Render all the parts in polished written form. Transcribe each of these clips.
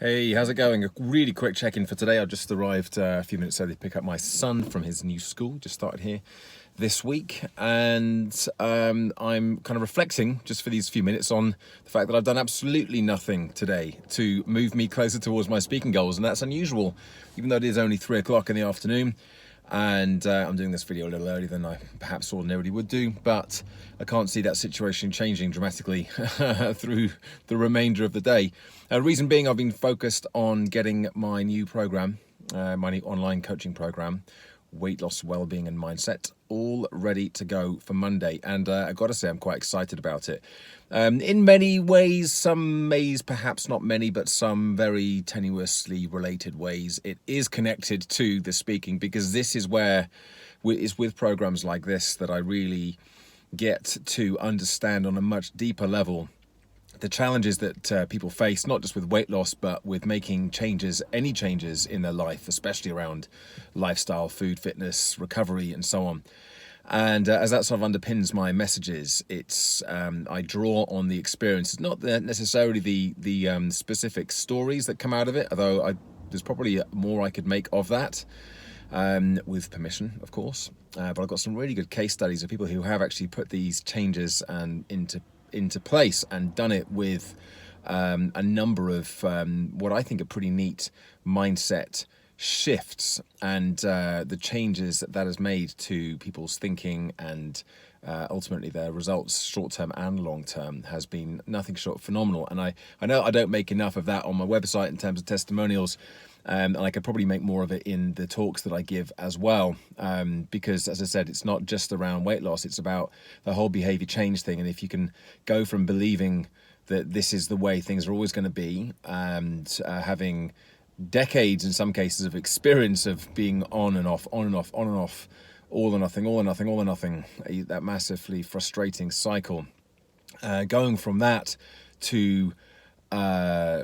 Hey, how's it going? A really quick check-in for today. I just arrived a few minutes early to pick up my son from his new school. Just started here this week, and I'm kind of reflecting just for these few minutes on the fact that I've done absolutely nothing today to move me closer towards my speaking goals, and that's unusual, even though it is only 3 o'clock in the afternoon. And I'm doing this video a little earlier than I perhaps ordinarily would do, but I can't see that situation changing dramatically through the remainder of the day. Reason being, I've been focused on getting my new program, my new online coaching program, Weight Loss, Wellbeing and Mindset, all ready to go for Monday. And I've got to say, I'm quite excited about it. In many ways, some ways, perhaps not many, but some very tenuously related ways, it is connected to the speaking, because this is where it's with programs like this that I really get to understand on a much deeper level the challenges that people face, not just with weight loss, but with making changes, any changes in their life, especially around lifestyle, food, fitness, recovery, and so on. And as that sort of underpins my messages, it's I draw on the experiences, not necessarily the specific stories that come out of it, although there's probably more I could make of that, with permission, of course. But I've got some really good case studies of people who have actually put these changes into place and done it with a number of what I think are pretty neat mindset shifts, and the changes that has made to people's thinking and ultimately their results, short-term and long-term, has been nothing short of phenomenal. And I know I don't make enough of that on my website in terms of testimonials, and I could probably make more of it in the talks that I give as well, because, as I said, it's not just around weight loss, it's about the whole behavior change thing. And if you can go from believing that this is the way things are always going to be, and having decades in some cases of experience of being on and off, on and off, on and off, all or nothing, all or nothing, all or nothing, that massively frustrating cycle, going from that to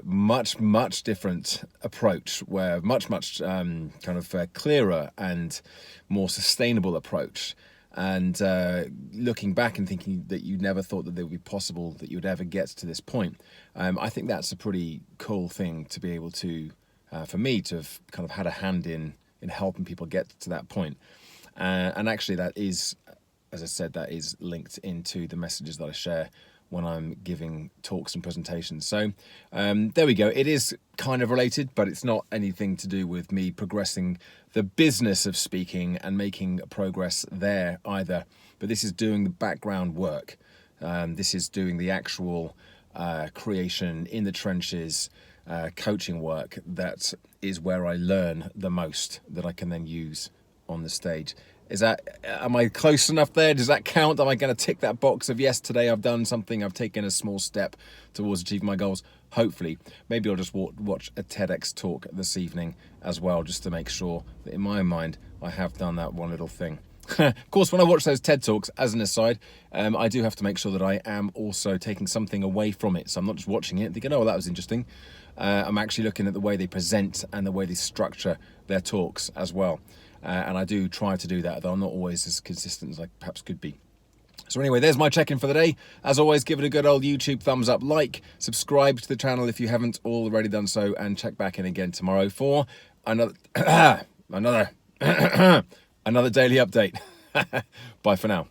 much different approach, where much kind of clearer and more sustainable approach, and looking back and thinking that you never thought that it would be possible that you would ever get to this point. I think that's a pretty cool thing to be able to, for me, to have kind of had a hand in helping people get to that point. And actually that is, as I said, that is linked into the messages that I share when I'm giving talks and presentations. So there we go. It is kind of related, but it's not anything to do with me progressing the business of speaking and making progress there either. But this is doing the background work. This is doing the actual creation in the trenches, coaching work. That is where I learn the most, that I can then use on the stage. Am I close enough there? Does that count? Am I going to tick that box of, yes, today I've done something, I've taken a small step towards achieving my goals? Hopefully. Maybe I'll just watch a TEDx talk this evening as well, just to make sure that in my mind I have done that one little thing. Of course, when I watch those TED Talks, as an aside, I do have to make sure that I am also taking something away from it. So I'm not just watching it and thinking, oh, well, that was interesting. I'm actually looking at the way they present and the way they structure their talks as well. And I do try to do that, though I'm not always as consistent as I perhaps could be. So anyway, there's my check-in for the day. As always, give it a good old YouTube thumbs up, like, subscribe to the channel if you haven't already done so, and check back in again tomorrow for another another daily update. Bye for now.